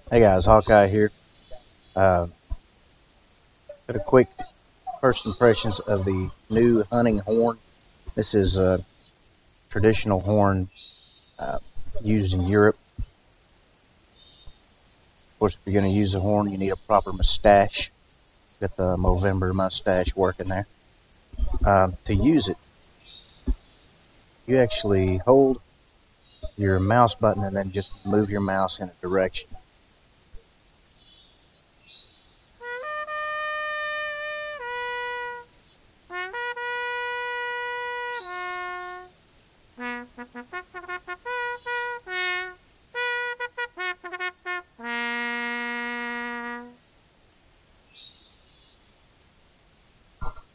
Hey guys, Hawkeye here. Uh, got a quick first impressions of the new hunting horn. This is a traditional horn uh, used in Europe. Of course, if you're going to use a horn, you need a proper mustache. Got the Movember mustache working there. To use it, you actually hold your mouse button and then just move your mouse in a direction.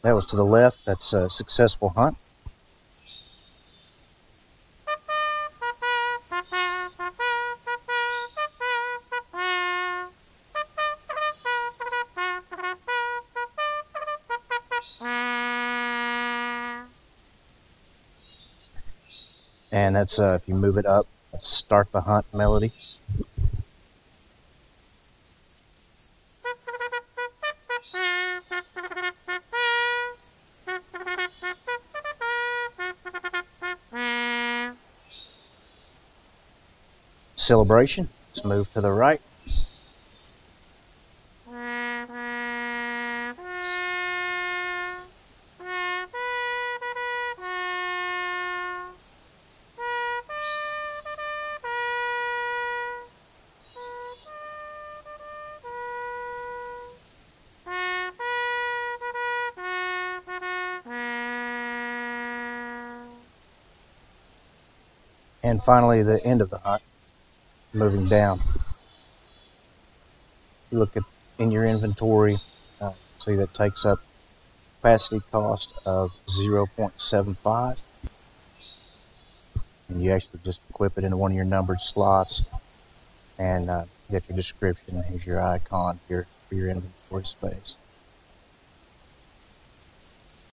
That was to the left. That's a successful hunt. And that's if you move it up, let's start the hunt melody. Celebration. Let's move to the right. And finally, the end of the hunt, moving down. You look at in your inventory, see that takes up capacity cost of 0.75, and you actually just equip it into one of your numbered slots, and get your description. Here's your icon here for your inventory space.